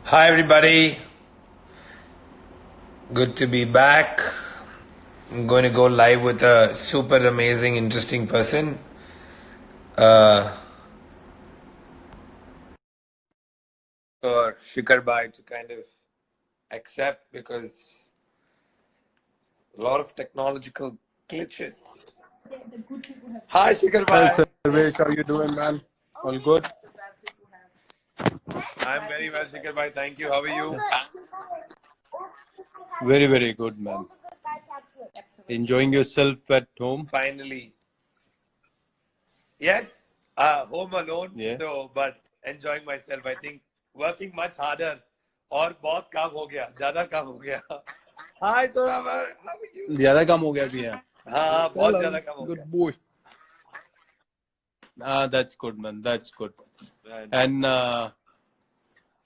Hi, everybody. Good to be back. I'm going to go live with a super amazing, interesting person. For Shikhar Bhai to kind of accept because a lot of technological glitches. Hi, Shikhar Hi, Bhai. Sarvesh. How you doing, man? All good? I'm very well, Shikhar Bhai. Thank you. How are you? Very, very good, man. Enjoying yourself at home? Finally. Yes, home alone. Yeah. But enjoying myself. I think working much harder. और बहुत काम हो गया, ज्यादा काम हो गया. Hi, Soravar. How are you? ज़्यादा काम हो गया अभी यहाँ. हाँ, बहुत Hello, ज्यादा काम हो good गया. boy. That's good, man. That's good. Right. And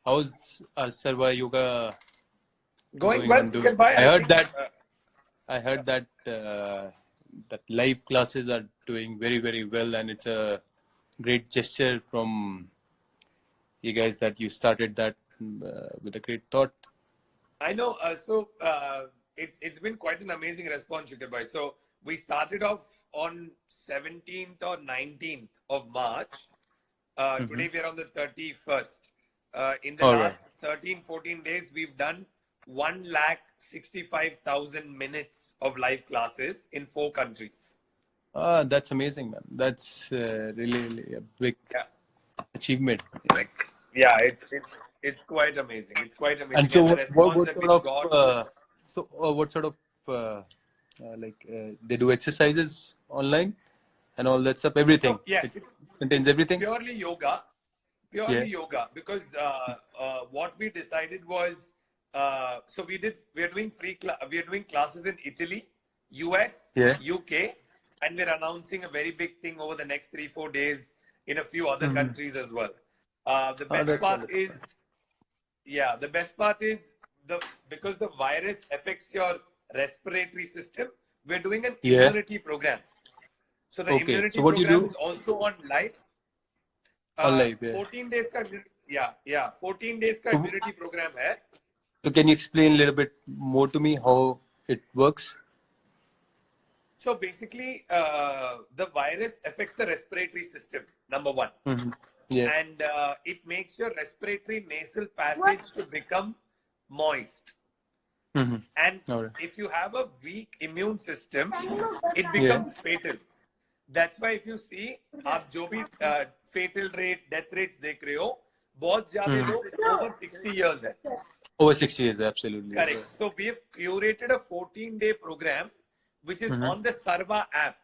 how's Sarva Yoga Going going well, on? Shikhar Bhai. I I heard think that. I heard that that live classes are doing very, very well, and it's a great gesture from you guys that you started that with a great thought. I know. It's been quite an amazing response, Shikhar Bhai. So we started off on 17th or 19th of March. Today we are on the 31st. In the All right. last 13-14 days, we've done 1,65,000 minutes of live classes in 4 countries. That's amazing, man. That's really, really a big Yeah, achievement. yeah, it's quite amazing. It's quite amazing, And so, and the response what that sort we've of got. what sort of they do exercises online and all that stuff? Everything. So yeah, It contains everything. purely yoga, Yeah. because what we decided was so we are doing we are doing classes in Italy, US, Yeah. UK, and we're announcing a very big thing over the next 3-4 days in a few other countries as well. The best That's part wonderful. is the best part is because the virus affects your respiratory system, we're doing an Yeah. immunity program. So the Okay. immunity So what do you program do? is also on live. On live. Yeah. 14 days का 14 days का So, immunity program है. so can you explain a little bit more to me how it works? So basically, the virus affects the respiratory system, number one. Yeah. And it makes your respiratory nasal passage to become moist. And All right. if you have a weak immune system, it becomes fatal. That's why if you see, आप जो भी fatal rate, death rates देख रहे हो, बहुत ज्यादा लोग over 60 years है. Over 60 years, absolutely. Correct. So we have curated a 14-day program which is on the Sarva app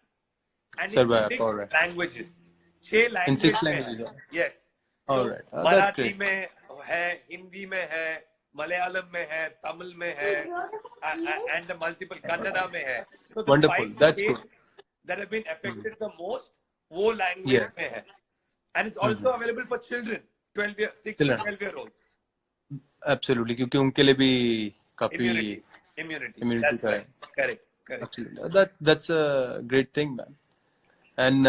and Sarva in app, 6 all right. languages. 6 languages. In 6 में languages. है. Yes. All So right. That's Marathi great. में है, Hindi में है, Malayalam में है, Tamil में है, and the multiple Kannada में है. So the Wonderful. 5 That's states good. that have been affected the most, वो language Yeah. में है. And it's also available for children, 6 to Children. 12-year-olds. Absolutely. क्योंकि उनके लिए भी काफी Immunity. That's का है. right. Correct. Absolutely. That's a great thing, man. And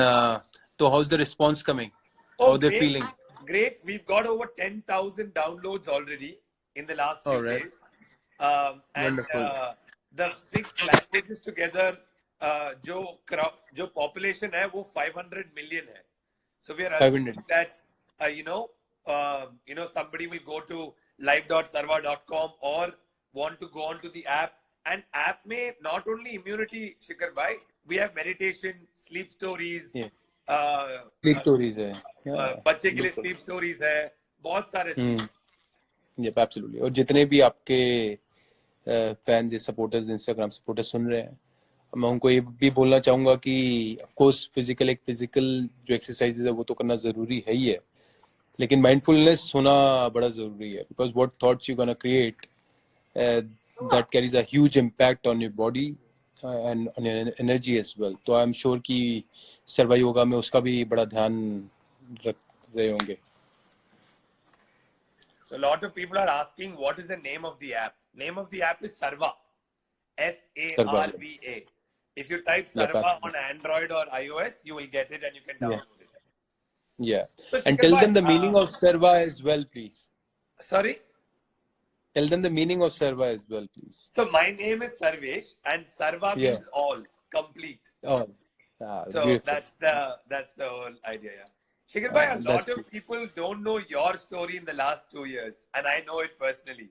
so how's the response coming? How they're feeling? Great. We've got over 10,000 downloads already in the last few days. And Wonderful. the 6 languages together, जो population है वो 500 million है. So we are assuming that somebody will go to live.sarva.com or want to go on to the app. And app में not only immunity, Shikhar bhai, we have meditation, sleep stories. Sleep stories है. बच्चे के लिए sleep stories है. बहुत सारे चीज. Yep, absolutely. और जितने भी आपके फैंस या सपोर्टर्स, इंस्टाग्राम सपोर्टर्स सुन रहे हैं, मैं उनको ये भी बोलना चाहूंगा कि ऑफ कोर्स फिजिकल जो एक्सरसाइजेज है वो तो करना जरूरी है ही है, लेकिन माइंडफुलनेस होना बड़ा जरूरी है, because what thoughts you gonna create that carries a huge impact on your body and on your energy as well. तो आई एम श्योर कि सर्वा योगा में उसका भी बड़ा ध्यान रख रहे होंगे. So a lot of people are asking what is the name of the app. Name of the app is Sarva. Sarva. If you type Sarva on Android or iOS, you will get it and you can download it. Yeah. So And tell them the meaning of Sarva as well, please. Sorry? Tell them the meaning of Sarva as well, please. So my name is Sarvesh, and Sarva Yeah. means all, complete. Oh, So beautiful. that's the whole idea. Yeah. Shikhar bhai, a That's lot of people don't know your story in the last 2 years, and I know it personally.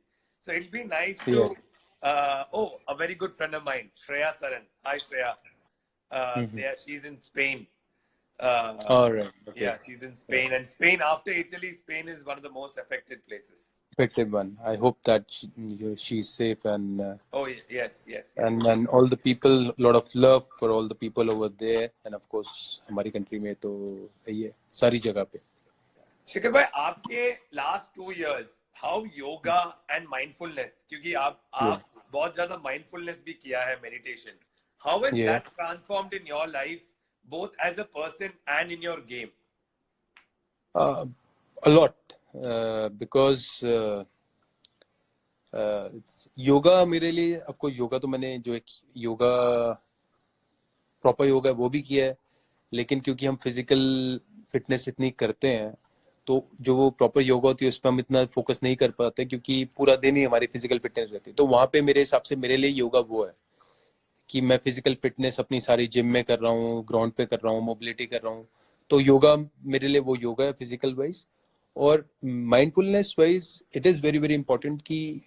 So it'll be nice to. A very good friend of mine, Shreya Saran. Hi, Shreya. Yeah, she's in Spain. All right. Okay. Yeah, she's in Spain, and Spain after Italy, Spain is one of the most affected places. Effective one. I hope that she's safe and Oh yes. and all the people, lot of love for all the people over there, and of course हमारी country में तो ये सारी जगह पे. शिखर भाई, आपके last 2 years, how yoga and mindfulness, क्योंकि आप बहुत ज्यादा mindfulness भी किया है, meditation. How has that transformed in your life, both as a person and in your game? A lot. Because yoga मेरे लिए, आपको योगा तो मैंने जो एक योगा प्रॉपर योगा है वो भी किया है, लेकिन क्योंकि हम फिजिकल फिटनेस इतनी करते हैं तो जो वो प्रॉपर योगा होती है उस पर हम इतना फोकस नहीं कर पाते क्योंकि पूरा दिन ही हमारी फिजिकल फिटनेस रहती है. तो वहां पे मेरे हिसाब से मेरे लिए योगा वो है कि मैं फिजिकल फिटनेस अपनी सारी जिम में कर रहा हूँ, ग्राउंड पे कर रहा हूँ, मोबिलिटी कर रहा हूँ. तो योगा मेरे लिए वो योगा है फिजिकल वाइज. और mindfulness wise it is very very important कि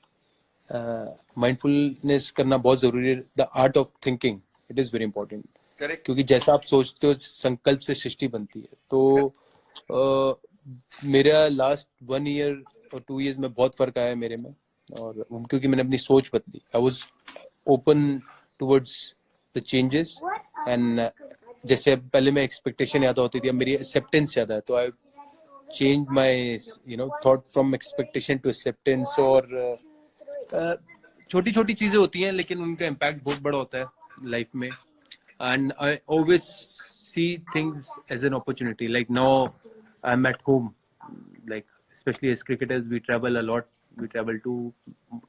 माइंडफुलनेस करना बहुत जरूरी है. The art of thinking, it is very important. Correct. क्योंकि जैसा आप सोचते हो संकल्प से सृष्टि बनती है. तो मेरा लास्ट 1 ईयर और 2 इयर्स में बहुत फर्क आया है मेरे में. और क्योंकि मैंने अपनी सोच बदली. I was open towards the changes. And जैसे पहले मैं एक्सपेक्टेशन ज्यादा होती थी, अब मेरी एक्सेप्टेंस ज्यादा है. तो I change my thought from expectation to acceptance. और छोटी छोटी चीजें होती हैं लेकिन उनका इम्पैक्ट बहुत बड़ा होता है लाइफ में. And I always see things as an opportunity. Like now I am at home, like especially as cricketers we travel a lot. We travel to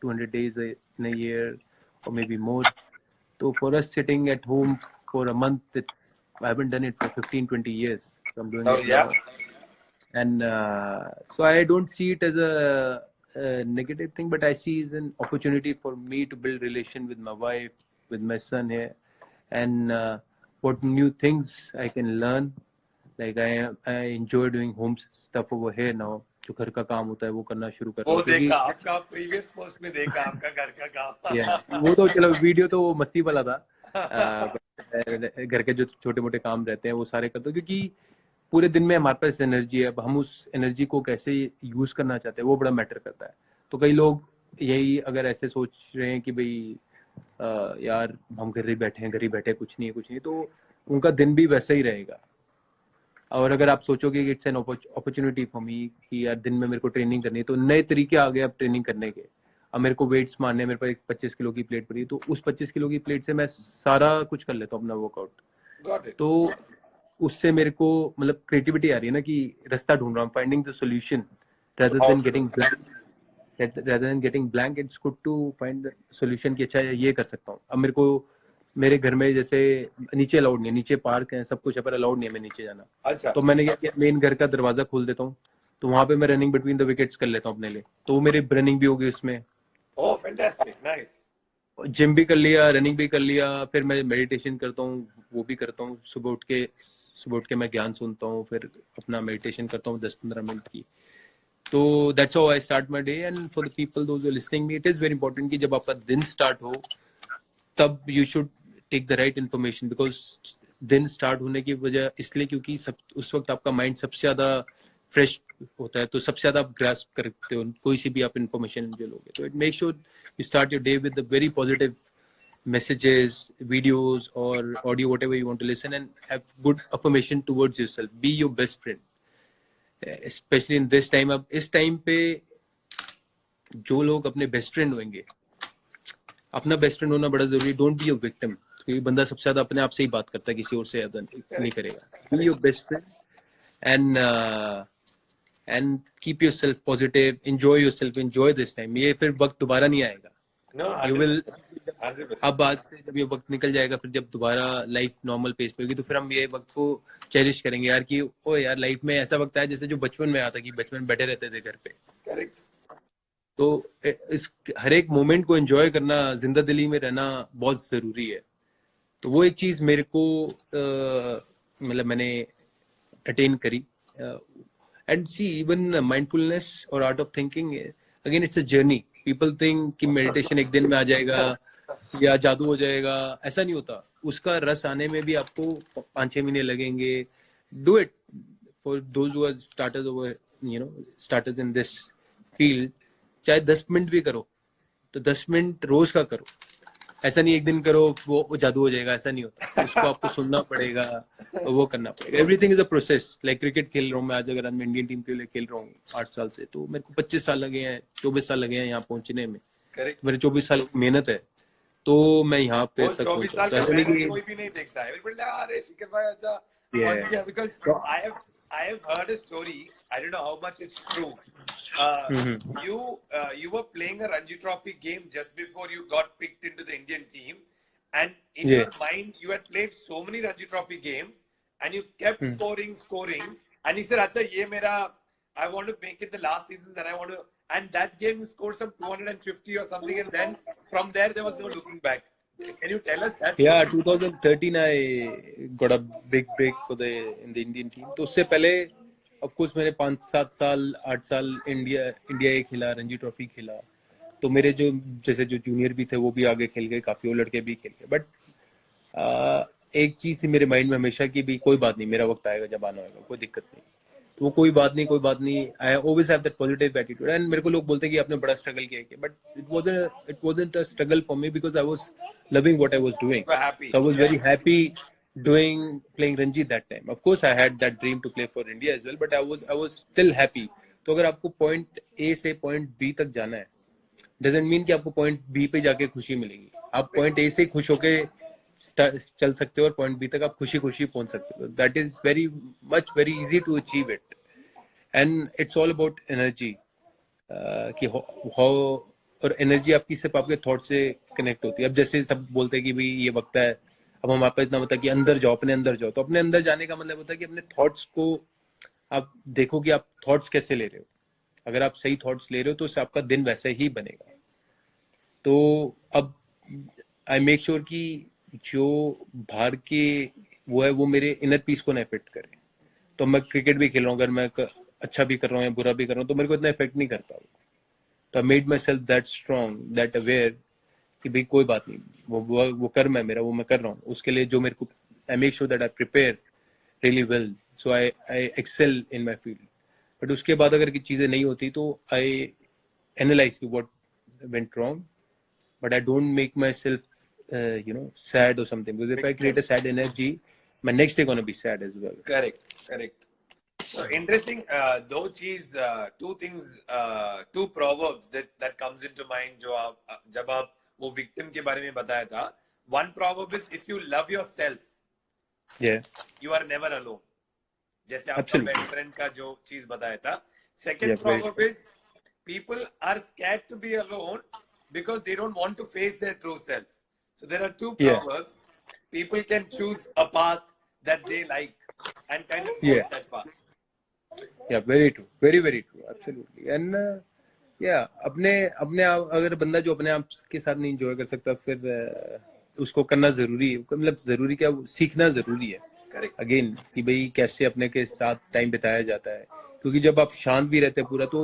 200 days in a year or maybe more. So for us sitting at home for a month, I haven't done it for 15-20 years. So I'm doing it now. And so I don't see it as a negative thing, but I see it as an opportunity for me to build relation with my wife, with my son here, and what new things I can learn. Like I enjoy doing home stuff over here now. जो घर का काम होता है वो करना शुरू कर रहा हूँ. वो देखा आपका प्रीवियस पोस्ट में, देखा आपका घर का काम. वो तो चलो वीडियो तो वो मस्ती वाला था. घर के जो छोटे मोटे काम रहते हैं वो सारे करते हो क्योंकि पूरे दिन में हमारे पास एनर्जी है. अब हम उस एनर्जी को कैसे यूज करना चाहते हैं वो बड़ा मैटर करता है. तो कई लोग यही अगर ऐसे सोच रहे हैं कि भाई यार हम घर ही बैठे कुछ नहीं, तो उनका दिन भी वैसा ही रहेगा. और अगर आप सोचोगे कि it's an opportunity for me कि यार दिन में मेरे को ट्रेनिंग करनी है, तो नए तरीके आ गए अब ट्रेनिंग करने के. अब मेरे को वेट्स मारने, मेरे पास एक 25 किलो की प्लेट पड़ी, तो उस 25 किलो की प्लेट से मैं सारा कुछ कर लेता हूँ अपना वर्कआउट. तो उससे मेरे को मतलब क्रिएटिविटी आ रही है ना कि रास्ता ढूंढ रहा हूँ, finding the solution rather than getting blank. It's good to find the solution कि अच्छा ये कर सकता हूँ. अब मेरे को मेरे घर में जैसे नीचे अलाउड नहीं है, नीचे पार्क है, सब कुछ है, पर अलाउड नहीं है मैं नीचे जाना. अच्छा. तो मैंने क्या किया, मेन घर का दरवाजा खोल देता हूँ, तो वहां पे मैं रनिंग बिटवीन द विकेट्स कर लेता हूँ अपने लिए. तो वो मेरी रनिंग भी होगी उसमें. Oh fantastic, nice. जिम भी कर लिया, रनिंग भी कर लिया. फिर मैं मेडिटेशन करता हूँ, वो भी करता हूँ. सुबह उठ के मैं ज्ञान सुनता हूँ, फिर अपना मेडिटेशन करता हूँ 10-15 मिनट की. तो that's how I start my day. And for the people those who are listening me, it is very important कि जब आपका दिन स्टार्ट हो तब you should take the right information. Because दिन स्टार्ट होने की वजह इसलिए क्योंकि उस वक्त आपका माइंड सबसे ज्यादा फ्रेश होता है, तो सबसे ज्यादा आप ग्रास्प करते हो कोई सी भी आप इन्फॉर्मेशन जो लोगे. तो it make sure you start your day with very positive messages, videos or audio, whatever you want to listen, and have good affirmation towards yourself. Be your best friend, especially in this time. अब इस time पे जो लोग अपने best friend होंगे, अपना best friend होना बड़ा जरूरी. डोंट बी अ विक्टिम, क्योंकि बंदा सबसे ज्यादा अपने आप से ही बात करता है, किसी और से ज्यादा नहीं करेगा. Be your best friend and keep yourself positive. Enjoy yourself, enjoy this time. ये फिर वक्त दोबारा नहीं आएगा. You will 100%. अब आज से जब ये वक्त निकल जाएगा, फिर जब दोबारा लाइफ नॉर्मल पेस पे होगी, तो फिर हम ये वक्त को चेरिश करेंगे यार कि ओ यार लाइफ में ऐसा वक्त आया जैसे जो बचपन में आता कि बचपन बैठे रहते थे घर पे. तो इस हर एक मोमेंट को एंजॉय करना, जिंदा दिली में रहना बहुत जरूरी है। तो वो एक चीज मेरे को मतलब मैंने अटेन करी। एंड सी इवन माइंडफुलनेस और art of thinking, again it's a journey. People think कि मेडिटेशन एक दिन में आ जाएगा या जादू हो जाएगा, ऐसा नहीं होता। उसका रस आने में भी आपको 5-6 महीने लगेंगे। Do it for those who are starters over, you know, starters in this field. चाहे 10 मिनट भी करो, तो 10 मिनट रोज का करो। ऐसा नहीं एक दिन करो वो जादू हो जाएगा, ऐसा नहीं होता। उसको आपको सुनना पड़ेगा, वो करना पड़ेगा। Everything is a process. Like cricket खेल रहा हूँ मैं आज, अगर मैं इंडियन टीम के लिए खेल रहा हूँ 8 साल से, तो मेरे को 25 साल लगे हैं, 24 साल लगे हैं यहाँ पहुंचने में। करेक्ट। मेरे 24 साल की मेहनत है, तो मैं यहाँ पे वो तक 24 पहुंचा। साल तो का ऐसा नहीं मेहनत कि कोई भी नहीं देखता है। Everybody like, अरे शिखर भाई अच्छा पहुंच yeah. गया, because तो- I have heard a story. I don't know how much it's true. Hmm, You were playing a Ranji Trophy game just before you got picked into the Indian team, and in yeah. your mind you had played so many Ranji Trophy games, and you kept scoring, and you said, "Acha, ye mera, I want to make it the last season. Then I want to." And that game you scored some 250 or something, and then from there there was no looking back. Can you tell us that Yeah, story? 2013 I got a big break for the in the Indian team. तो उससे पहले of course मैंने 5-7 साल 8 साल India ए खेला, Ranji trophy खेला। तो मेरे जो जैसे जो जूनियर भी थे वो भी आगे खेल गए, काफी वो लड़के भी खेल गए। बट एक चीज थी मेरे माइंड में हमेशा की भी, कोई बात नहीं, मेरा वक्त आएगा जब आना होगा, कोई दिक्कत नहीं। तो वो कोई बात नहीं, कोई बात नहीं। I always have that positive attitude. And मेरे को लोग बोलते हैं कि आपने बड़ा स्ट्रगल किया, but it wasn't a struggle for me, because I was loving what I was doing. You were happy. So I was Yeah. very happy playing Ranji that time. Of course, I had that dream to play for India as well, but I was still happy. तो अगर आपको point A से point B तक जाना है, doesn't mean कि आपको point B पे जाके खुशी मिलेगी। आप पॉइंट ए से खुश होके चल सकते हो और पॉइंट बी तक आप खुशी खुशी पहुंच सकते हो। That is very easy to achieve it. And it's all about energy, कि हाउ, और एनर्जी आपकी सिर्फ आपके थॉट से कनेक्ट होती है। अब जैसे सब बोलते हैं कि भाई ये वक्त है, अब हम आपको इतना बता कि अंदर जाओ, अपने अंदर जाओ। तो अपने अंदर जाने का मतलब होता है कि अपने थॉट्स को आप देखो कि आप थॉट्स कैसे ले रहे हो। अगर आप सही थॉट्स ले रहे हो तो उससे आपका दिन वैसे ही बनेगा। तो अब आई मेक श्योर कि जो बाहर के वो है वो मेरे इनर पीस को ना इफेक्ट करे। तो मैं क्रिकेट भी खेल रहा हूँ, अगर मैं अच्छा भी कर रहा हूँ या बुरा भी कर रहा हूँ, तो मेरे को इतना इफेक्ट नहीं करता। तो I made my self that strong, that aware कि भाई कोई बात नहीं, वो कर्म है मेरा, वो मैं कर रहा हूँ। उसके लिए जो मेरे को, I make sure that I prepare really well, so I excel in my field. But उसके बाद अगर की चीजें नहीं होती तो आई एनालाइज की what went wrong, but I don't make myself, sad or something. Because if I create a sad energy, my next day gonna be sad as well. Correct. So interesting. Two things, two proverbs that comes into mind. जो आप जब आप वो victim के बारे में बताया था. One proverb is, if you love yourself, Yeah, you are never alone. जैसे आपका absolutely. best friend का जो चीज बताया था. Second Yeah, very proverb is, people are scared to be alone because they don't want to face their true self. So there are two Yeah. proverbs. People can choose a path that they like and kind of Yeah. walk that path. Yeah, very true. Very, very true. Absolutely. And yeah, अपने आप, अगर बंदा जो अपने आप के साथ नहीं enjoy कर सकता, फिर उसको करना जरूरी है। मतलब जरूरी क्या, सीखना जरूरी है। Correct. अगेन कि भाई कैसे अपने के साथ टाइम बिताया जाता है। क्योंकि जब आप शांत भी रहते हैं पूरा, तो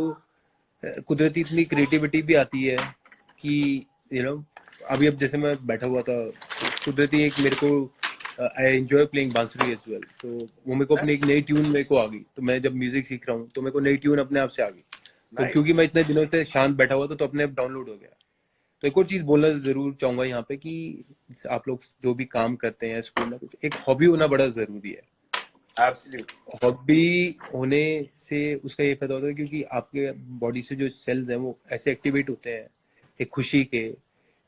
कुदरती इतनी क्रिएटिविटी भी आती है कि अभी अब जैसे मैं बैठा हुआ था, कुदरती एक मेरे को आई एंजॉय प्लेइंग बांसुरी एज वेल। तो वो मेरे को अपनी एक नई ट्यून मेरे को आ गई। तो मैं जब म्यूजिक सीख रहा हूँ तो मेरे को नई ट्यून अपने आप से आ गई। तो क्योंकि मैं इतने दिनों से शांत बैठा हुआ था, तो अपने आप डाउनलोड हो गया। तो एक और चीज बोलना जरूर चाहूंगा यहाँ पे कि आप लोग जो भी काम करते हैं स्कूल में, कुछ एक हॉबी होना बड़ा जरूरी है। Absolutely. हॉबी होने से उसका ये फायदा होता है क्योंकि आपके बॉडी से जो सेल्स हैं वो ऐसे एक्टिवेट होते हैं एक खुशी के,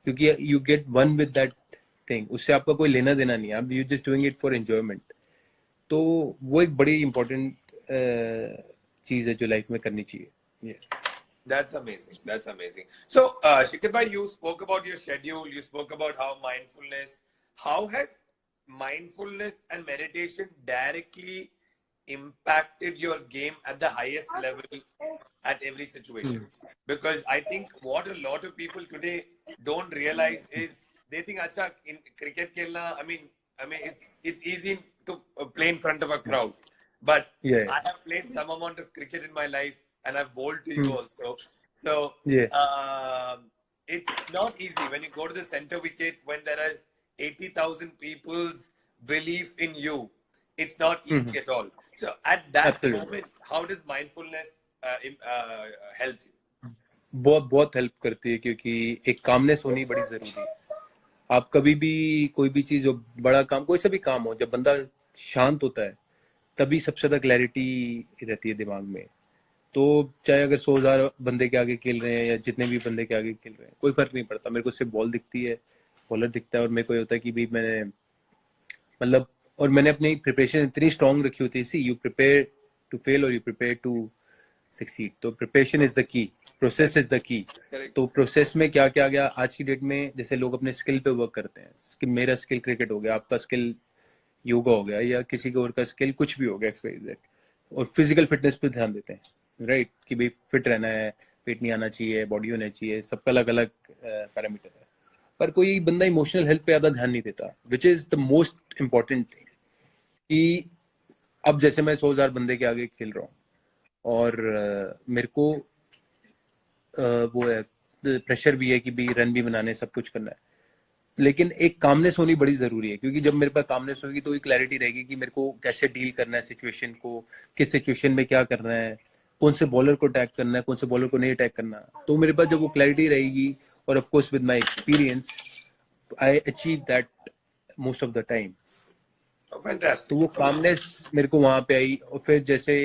क्योंकि you get one with that thing. उससे आपका कोई लेना देना नहीं है, आप you just doing it for enjoyment. तो वो एक बड़ी इंपॉर्टेंट चीज है जो लाइफ में करनी चाहिए। That's amazing. So, Shikhar bhai, you spoke about your schedule. You spoke about how has mindfulness and meditation directly impacted your game at the highest level at every situation. Because I think what a lot of people today don't realize is they think, acha, in cricket khelna, I mean, it's easy to play in front of a crowd. But Yeah. I have played some amount of cricket in my life, and I've bowled to you also. So Yeah. it's not easy when you go to the center wicket when there is 80,000 people's belief in you. It's not easy at all. So at that Absolutely. moment, how does mindfulness help you? बहुत बहुत help करती है, क्योंकि एक calmness होनी बड़ी जरूरी है. आप कभी भी कोई भी चीज, जो बड़ा काम, कोई सा भी काम हो, जब बंदा शांत होता है तभी सबसे ज्यादा क्लैरिटी रहती है दिमाग में. तो चाहे अगर 100,000 बंदे के आगे खेल रहे हैं या जितने भी बंदे के आगे खेल रहे हैं, कोई फर्क नहीं पड़ता. मेरे को सिर्फ बॉल दिखती है, बॉलर दिखता है, और मेरे को ये होता है कि भी मैंने मतलब, और मैंने अपनी प्रिपरेशन इतनी स्ट्रांग रखी होती है. सी यू प्रिपेयर टू फेल और यू प्रिपेयर टू सक्सीड. तो preparation is the key, process is the key. तो प्रोसेस में क्या क्या गया आज की डेट में, जैसे लोग अपने स्किल पे वर्क करते हैं कि मेरा स्किल क्रिकेट हो गया, आपका स्किल योगा हो गया, या किसी के और का स्किल कुछ भी हो गया XYZ, और फिजिकल फिटनेस पे ध्यान देते हैं, राइट, कि भाई फिट रहना है, पेट नहीं आना चाहिए, बॉडी होना चाहिए, सबका अलग अलग पैरामीटर है. पर कोई बंदा इमोशनल हेल्थ पे ज्यादा ध्यान नहीं देता, which is the most important thing. कि अब जैसे मैं 100,000 बंदे के आगे खेल रहा हूँ और मेरे को वो है, प्रेशर भी है कि भी रन भी बनाने, सब कुछ करना है, लेकिन एक कामनेस होनी बड़ी जरूरी है. क्योंकि जब मेरे पास कामनेस होगी तो एक क्लैरिटी रहेगी कि मेरे को कैसे डील करना है सिचुएशन को, किस सिचुएशन में क्या करना है, कौन से बॉलर को अटैक करना है, कौन से बॉलर को नहीं अटैक करना. तो मेरे पास जब वो क्लैरिटी रहेगी, और of course with my experience I achieve that most of the time. तो वो कामनेस मेरे को वहां पे आई. और फिर जैसे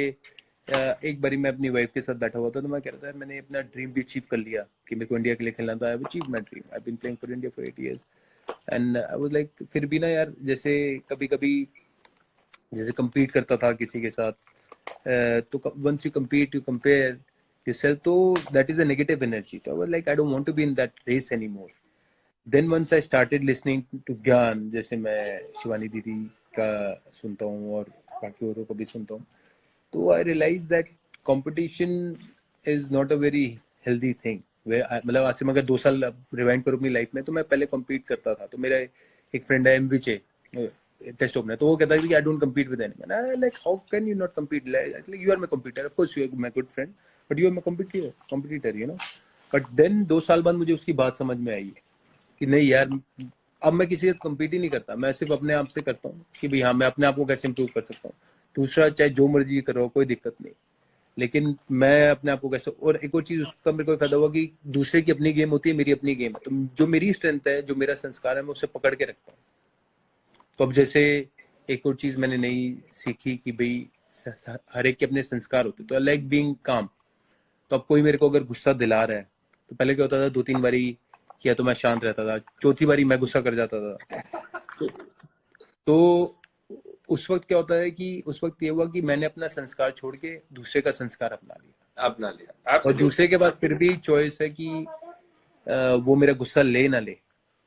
एक बारी मैं अपनी वाइफ के साथ बैठा हुआ था, तो मैं कह रहा था मैंने अपना ड्रीम भी अचीव कर लिया कि मेरे को इंडिया के लिए खेलना था. I have achieved my dream, I have been playing for India for 8 years. And I was like, फिर भी ना यार, जैसे कभी कभी जैसे compete करता था किसी के साथ, तो once you compete, you compare yourself, तो that is a negative energy. तो I was like, I don't want to be in that race anymore. Then once I started listening to ज्ञान, जैसे मैं शिवानी दीदी का सुनता हूँ और बाकी औरों को भी सुनता हूँ, तो I realized that competition is not a very healthy thing. मतलब आज से मैं अगर 2 साल रिवाइंड करूँ अपनी लाइफ में, तो मैं पहले compete करता था. तो मेरा एक फ्रेंड है MVJ, टेस्ट ओपनर, तो वो कहता है कि I don't compete with anyone. I like, how can you not compete? Like you are my competitor, of course you are my good friend, but you are my competitor, you know. But then 2 साल बाद मुझे उसकी बात समझ में आई है कि नहीं यार, अब मैं किसी से कम्पीट ही नहीं करता, मैं सिर्फ अपने आप से करता हूँ कि भाई हाँ, मैं अपने आप को कैसे इम्प्रूव कर सकता हूँ. दूसरा चाहे जो मर्जी करो, कोई दिक्कत नहीं, लेकिन मैं अपने आप को कैसे. और एक और चीज उसका मेरे को फायदा हुआ कि दूसरे की अपनी गेम होती है, मेरी अपनी गेम है. तो जो मेरी स्ट्रेंथ है, जो मेरा संस्कार है, मैं उसे पकड़ के रखता हूँ. तो अब जैसे एक और चीज मैंने नई सीखी कि भाई हर एक के अपने संस्कार होते. तो आई लाइक बीइंग काम. तो अब कोई मेरे को अगर गुस्सा दिला रहा है, तो पहले क्या होता था, 2-3 बारी किया तो मैं शांत रहता था, चौथी बारी मैं गुस्सा कर जाता था. तो उस वक्त क्या होता है कि उस वक्त ये हुआ कि मैंने अपना संस्कार छोड़ के दूसरे का संस्कार अपना लिया. और दूसरे के पास फिर भी चॉइस है कि वो मेरा गुस्सा ले ना ले,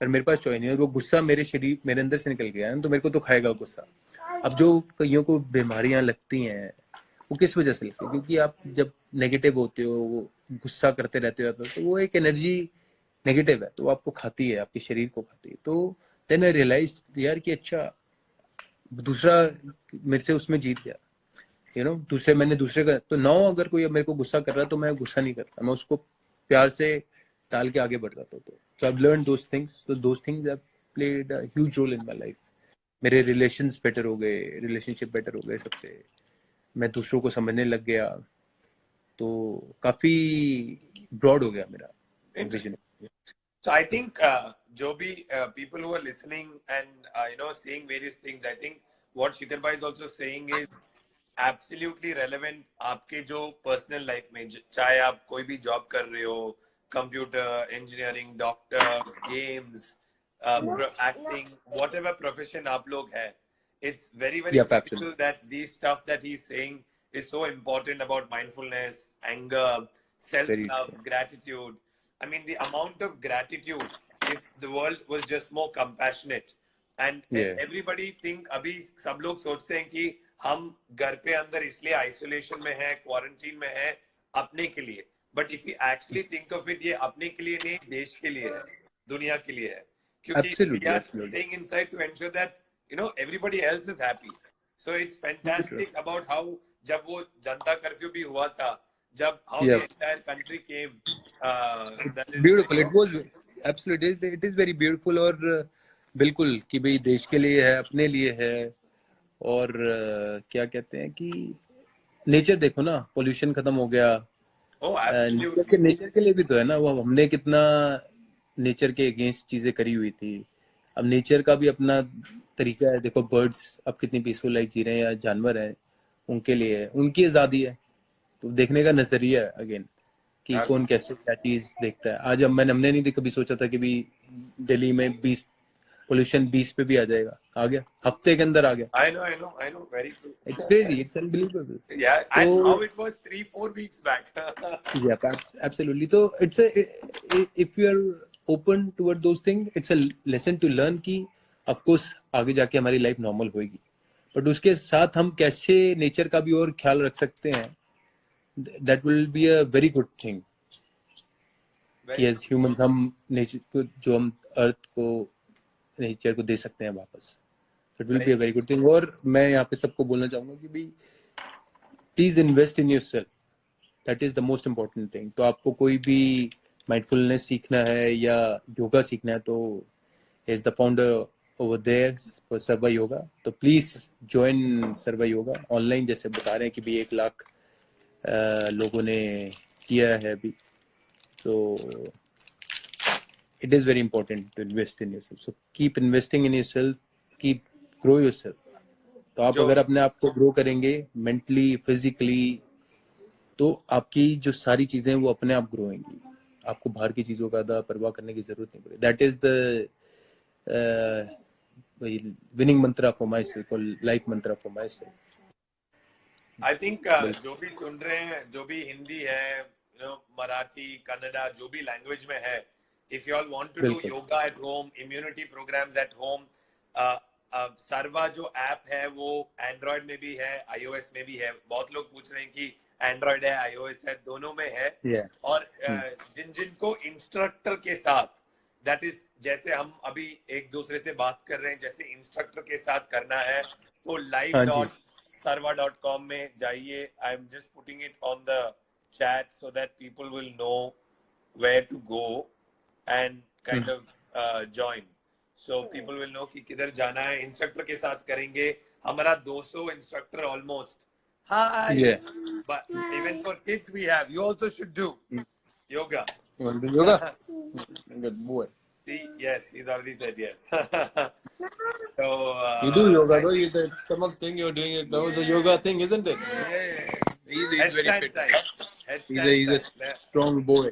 पर मेरे पास चॉइस नहीं है. वो गुस्सा मेरे शरीर, मेरे अंदर से निकल गया है, तो मेरे को तो खाएगा गुस्सा. अब जो कईयों को बीमारियां लगती हैं, वो किस वजह से लगती है? क्योंकि आप जब नेगेटिव होते हो, वो गुस्सा करते रहते हो, तो वो एक एनर्जी नेगेटिव है, तो आपको खाती है, आपके शरीर को खाती है. तो देन आई रियलाइज यार कि अच्छा, दूसरा मेरे से उसमें जीत गया, यू नो. दूसरे का, तो नाउ अगर कोई मेरे को गुस्सा कर रहा है, तो मैं गुस्सा नहीं करता, मैं उसको प्यार से टाल के आगे बढ़ जाता हूँ. तो I've learned those things. So those things have played a huge role in my life. मेरे रिलेशंस बेटर हो गए, रिलेशनशिप बेटर हो गए सबसे, मैं दूसरों को समझने लग गया, तो काफी ब्रॉड हो गया मेरा विजन. So I think जो भी people who are listening and saying various things, I think what Shikhar bhai is also saying is absolutely relevant आपके जो personal life में, चाहे आप कोई भी job कर रहे हो, computer, engineering, doctor, games, acting, whatever profession आप लोग है, it's very critical that these stuff that he's saying is so important about mindfulness, anger, self-love, gratitude. I mean, the amount of gratitude, if the world was just more compassionate, and everybody think, अभी सब लोग सोचते हैं कि हम घर पे अंदर इसलिए आइसोलेशन में है, क्वारंटीन में है अपने के लिए, but if you actually think of it, ये अपने के लिए नहीं, देश के लिए है, दुनिया के लिए है, क्योंकि we absolutely are absolutely staying inside to ensure that everybody else is happy. So it's fantastic about how जब वो जनता कर्फ्यू भी हुआ था, जब हाउ द या entire country came, that beautiful, is it was absolutely, it is very beautiful. और बिल्कुल कि भाई देश के लिए है, अपने लिए है। और क्या कहते हैं कि नेचर देखो ना, पोल्यूशन खत्म हो गया। ओ नेचर एब्सोल्युटली. के लिए भी तो है ना, वो हमने कितना नेचर के अगेंस्ट चीजें करी हुई थी। अब नेचर का भी अपना तरीका है। देखो बर्ड्स अब कितनी पीसफुल लाइफ जी रहे हैं, या जानवर हैं, उनके लिए है, उनकी आजादी है। तो देखने का नजरिया है अगेन, कि कौन कैसे क्या चीज देखता है। आज अब हमने नहीं कभी सोचा था कि भी दिल्ली में 20 पोल्यूशन 20 पे भी आ जाएगा। आ गया, हफ्ते के अंदर आ गया। I know, very true. It's crazy, it's unbelievable. Yeah, तो and how it was 3-4 weeks back. yeah, absolutely. तो it's a, if you are open toward those things, it's a lesson to learn कि of course आगे जाके हमारी life normal होएगी, but उसके साथ हम कैसे नेचर का भी और ख्याल रख सकते हैं, that will be a very good thing. कि Very एज ह्यूमंस हम नेचर को, जो हम अर्थ को, नेचर को दे सकते हैं वापस, it will be a very good thing. और मैं यहाँ पे सबको बोलना चाहूंगा कि भाई please invest in yourself, that is the most important thing. तो आपको कोई भी माइंडफुलनेस सीखना है या योगा सीखना है, तो is the founder over there for Sarva yoga. तो प्लीज ज्वाइन सर्वा योगा ऑनलाइन, जैसे बता रहे हैं कि भी 1 लाख लोगों ने किया है अभी। तो it is very important to invest in yourself, so keep investing in yourself, keep grow yourself. तो आप जो अगर अपने आप को ग्रो करेंगे मेंटली, फिजिकली, तो आपकी जो सारी चीजें हैं वो अपने आप ग्रो होंगी। आपको बाहर की चीजों का ज़्यादा परवाह करने की जरूरत नहीं पड़ेगी। That is the winning mantra for myself, और life mantra for myself. I think जो भी सुन रहे हैं, जो भी हिंदी है, मराठी, कन्नड़ा, जो भी लैंग्वेज में है, if you all want to do बिल्कुल yoga at home, immunity programs at home, Sarva जो ऐप है वो एंड्रॉयड में भी है, iOS में भी है। बहुत लोग पूछ रहे हैं कि एंड्रॉयड है, iOS है, दोनों में है। yeah. और जिनको इंस्ट्रक्टर के साथ, दैट इज जैसे हम अभी एक दूसरे से बात कर रहे हैं, जैसे इंस्ट्रक्टर के साथ करना है, तो हाँ जी, live.sarva.com में जाइए। I am just putting it on the chat so that people will know where to go and kind of join. So people will know कि किधर जाना है। इंस्ट्रक्टर के साथ करेंगे, हमारा 200 instructor almost. Hi, yeah. but even for kids we have. You also should do yoga. You want to do yoga? Good boy. See, yes, he's already said yes. So You do yoga though, you the stomach thing, you're doing it now, the yoga thing, isn't it? Yeah. He's very headstand fit. time. He's a strong boy.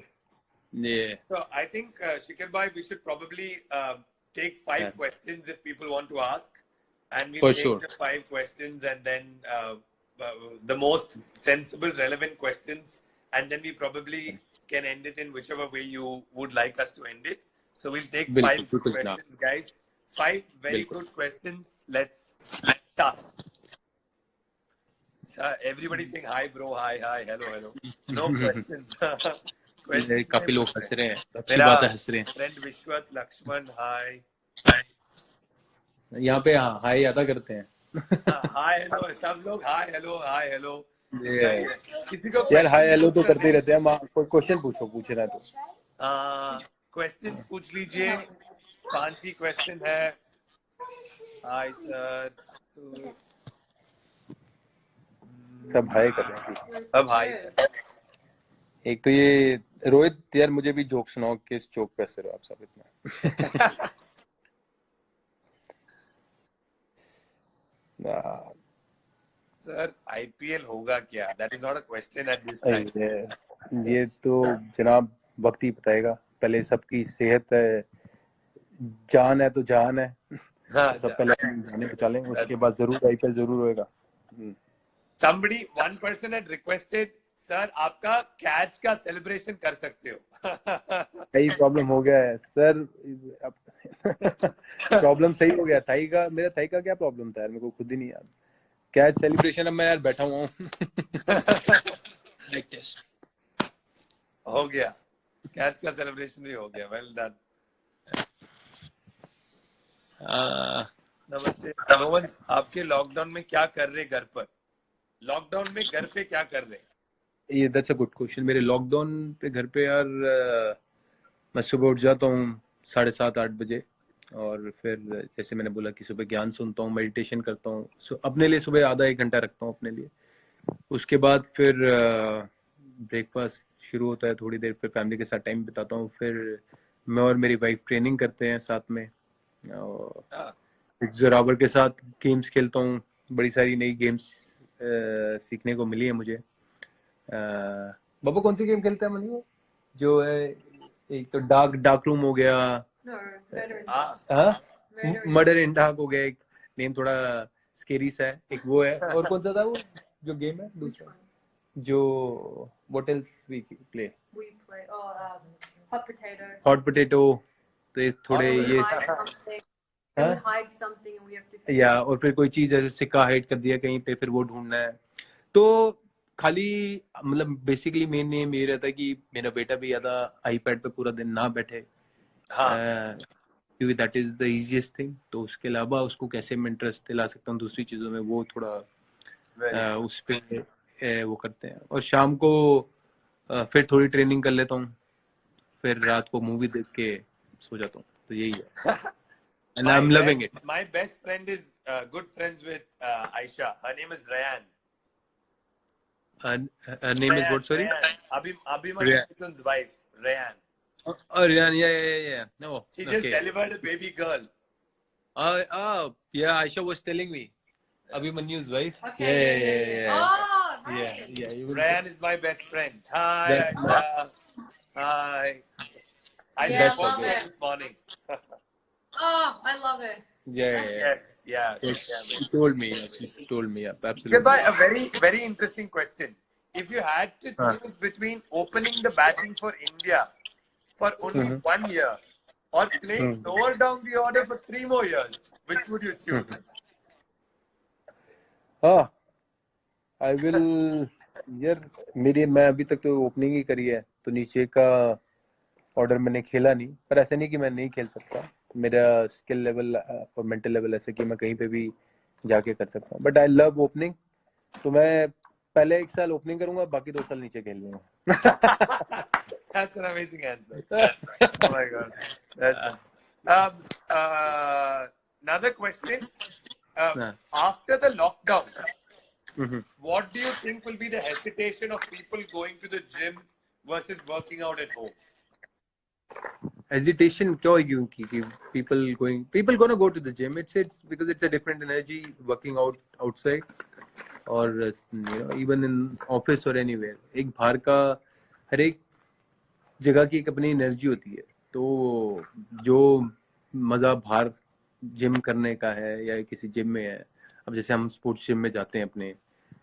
Yeah. So I think Shikhar bhai, we should probably take 5 questions if people want to ask, and we'll For take sure. the 5 questions, and then the most sensible, relevant questions, and then we probably can end it in whichever way you would like us to end it. So we'll take 5 good questions, guys. 5 very good questions. Let's start. Everybody saying hi, bro. Hi, hello. No questions. Questions. काफी लोग हंस रहे हैं, अच्छी बात है, हंस रहे हैं। Friend Vishwat Lakshman, hi. यहाँ पे हाँ हाय अदा करते हैं। Hi, hello. सब लोग hi, hello. किसी को यार हाय हेलो तो करते ही रहते हैं। कोई क्वेश्चन पूछना है तो क्वेश्चंस पूछ लीजिए। 5 ही क्वेश्चन है। Hi sir. सब हाय कर रहे हैं। अब हाय। एक तो ये रोहित, यार मुझे भी जोक सुनाओ, किस जोक पे हंस रहे हो आप सब इतना? सर आईपीएल होगा क्या? That is not a question at this time. ये तो जनाब वक्त ही बताएगा। पहले सबकी सेहत है, जान है तो जान है। हाँ, सब पहले जाने बचा लें, उसके बाद जरूर आईपीएल जरूर होएगा। Somebody, one person had requested, sir आपका कैच का सेलिब्रेशन कर सकते हो। कई प्रॉब्लम हो गया है सर। प्रॉब्लम सही हो गया। थाई का, मेरा थाई का क्या प्रॉब्लम था यार, मेरे को खुद ही नहीं याद। कैच सेलिब्रेशन अब मैं यार बैठा हुआ हूँ लाइक दिस। हो गया, कैच का सेलिब्रेशन भी हो गया। Well done. नमस्ते रोहन, आपके लॉकडाउन में क्या कर रहे घर पर? लॉकडाउन में घर पे क्या कर रहे? ये दैट्स अ गुड क्वेश्चन। मेरे लॉकडाउन पे घर पे यार मैं सुबह उठ जाता हूँ 7:30-8 बजे, और फिर जैसे मैंने बोला कि सुबह ज्ञान सुनता हूँ, मेडिटेशन करता हूँ। अपने लिए सुबह आधा 1 घंटा रखता हूँ अपने लिए। उसके बाद फिर ब्रेकफास्ट शुरू होता है, थोड़ी देर फिर फैमिली के साथ टाइम बिताता हूँ। फिर मैं और मेरी वाइफ ट्रेनिंग करते हैं साथ में, और जोरावर के साथ गेम्स खेलता हूँ। बड़ी सारी नई गेम्स सीखने को मिली है मुझे। बाबा कौन सी गेम खेलता है मनी? जो है एक तो डार्क रूम हो गया, मर्डर इन डार्क हो गया, एक नेम थोड़ा स्केरी सा है, एक वो है। और कौन सा था वो जो गेम है दूसरा जो what else we play? Hot potato. तो ये थोड़े ये या और फिर कोई चीज जैसे सिक्का हाइड कर दिया कहीं पे, फिर वो ढूंढना है। तो खाली मतलब बेसिकली मेन एम ये रहता है कि मेरा बेटा भी ज्यादा आईपैड पे पूरा दिन ना बैठे, क्योंकि that is the easiest thing. तो उसके अलावा उसको कैसे मैं इंटरेस्ट दिला सकता हूँ दूसरी चीजों में, वो थोड़ा उस पे वो करते हैं। और शाम को फिर थोड़ी ट्रेनिंग कर लेता हूँ, फिर रात को मूवी देख के सो जाता हूँ। तो यही है। And I'm loving it. My best friend is good friends with Aisha. Her name is Rayan. Her name is what? Sorry. Rayan. Abhiman's wife, Rayan. Oh, Rayan. Yeah. No. She just delivered a baby girl. Yeah. Aisha was telling me. Abhimanyu's wife. Okay. Yeah. Oh, nice. Yeah. Rayan is my best friend. Hi, Aisha. Hi. I love her it. this morning. Oh, I love it. Yeah. Yes. She told me. Yeah, absolutely. Goodbye. A very, very interesting question. If you had to choose between opening the batting for India for only 1 year or playing lower down the order for 3 more years, which would you choose? I will यार मैं अभी तक तो opening ही करी है, तो नीचे का ऑर्डर मैंने खेला नहीं। पर ऐसा नहीं कि मैं नहीं खेल सकता, मेरा स्किल लेवल और मेंटल लेवल ऐसे कि मैं कहीं पे भी जाके कर सकता हूँ। बट आई लव ओपनिंग, तो मैं पहले 1 साल ओपनिंग करूंगा, बाकी 2 साल नीचे खेल लूंगा। That's an amazing answer. Oh my god. Another question. After the lockdown, what do you think will be the hesitation of people going to the gym versus working out at home? Hesitation क्यों है? क्योंकि people gonna go to the gym. It's because it's a different energy working out outside, or even in office or anywhere. एक बाहर का हर एक जगह की एक अपनी एनर्जी होती है। तो जो मजा बाहर जिम करने का है या किसी जिम में है, अब जैसे हम स्पोर्ट्स जिम में जाते हैं अपने,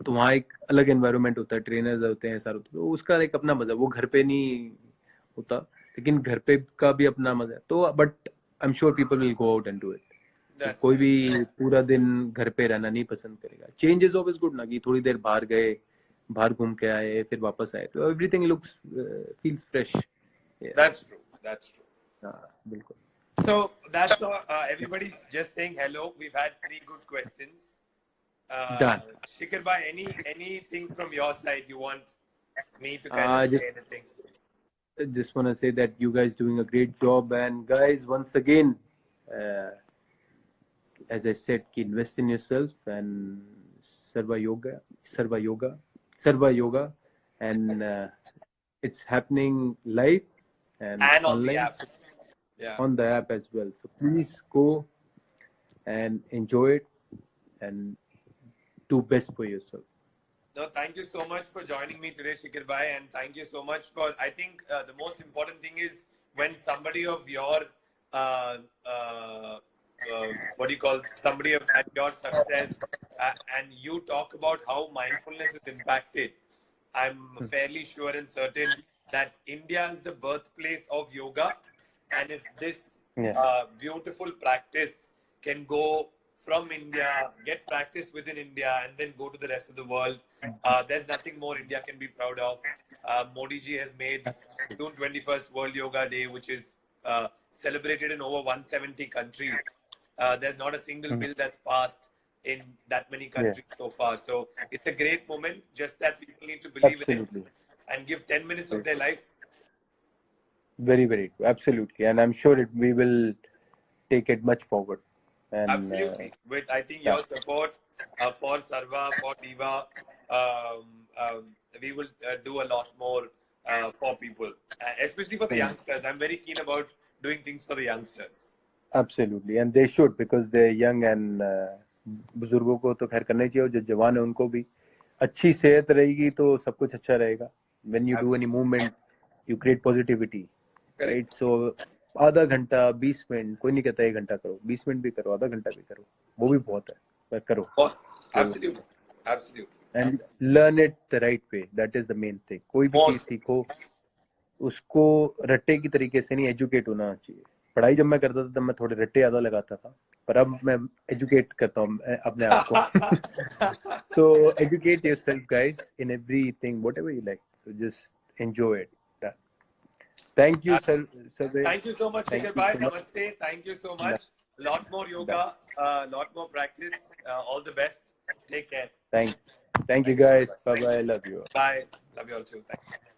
तो वहाँ एक अलग एनवायरनमेंट होता है, ट्रेनर्स होते हैं, सारा होता है, तो उसका एक अपना मजा, वो घर पे नहीं होता। लेकिन घर पे का भी अपना मजा है। तो but I am sure people will go out and do it. कोई भी पूरा दिन घर पे रहना नहीं पसंद करेगा। चेंज इज ऑलवेज गुड ना, कि थोड़ी देर बाहर गए, बाहर घूम के आए, फिर वापस आए, तो everything looks feels fresh. That's true. बिल्कुल। So that's all. Everybody's just saying hello. We've had 3 good questions. Done. Shikhar bhai, anything from your side you want me to kind of say anything? Just want to say that you guys doing a great job, and guys, once again, as I said, invest in yourself and Sarva Yoga, and it's happening live and on online, the app. On the app as well. So please go and enjoy it and do best for yourself. No, thank you so much for joining me today, Shikhar bhai, and thank you so much for. I think the most important thing is when somebody of your what do you call, somebody of your success, and you talk about how mindfulness is impacted. I'm fairly sure and certain that India is the birthplace of yoga, and if this beautiful practice can go from India, get practice within India, and then go to the rest of the world. There's nothing more India can be proud of. Modi ji has made June 21st World Yoga Day, which is celebrated in over 170 countries. There's not a single bill that's passed in that many countries so far. So it's a great moment. Just that people need to believe in Absolutely. it and give 10 minutes of their life. Very, very true. Absolutely. And I'm sure we will take it much forward. And, Absolutely. With, I think, your support for Sarva, for Diva, we will do a lot more for people, especially for the youngsters. I'm very keen about doing things for the youngsters. Absolutely. And they should, because they're young and बुजुर्गों को तो खैर करना ही चाहिए और जो जवान है उनको भी अच्छी सेहत रहेगी तो सब कुछ अच्छा रहेगा. When you do any movement, you create positivity. Right? So आधा घंटा 20 मिनट, कोई नहीं कहता 1 घंटा करो, 20 मिनट भी करो, आधा घंटा भी करो, वो भी बहुत है, पर करो. Absolutely. Absolutely. And learn it the right way. That is the main thing. कोई भी चीज सीखो उसको रट्टे की तरीके से नहीं, एजुकेट होना चाहिए. पढ़ाई जब मैं करता था तब मैं थोड़े रट्टे ज्यादा लगाता था, पर अब मैं एजुकेट करता हूँ अपने आप को. So educate yourself, guys, in everything, whatever you like. So just enjoy it. Thank you, sir. Thank you so much, Shikhar bhai. Namaste. Thank you so much. Lot more yoga, lot more practice. All the best. Take care. Thank you, guys. Bye bye. Love you. Bye. Love you all too. Thank you.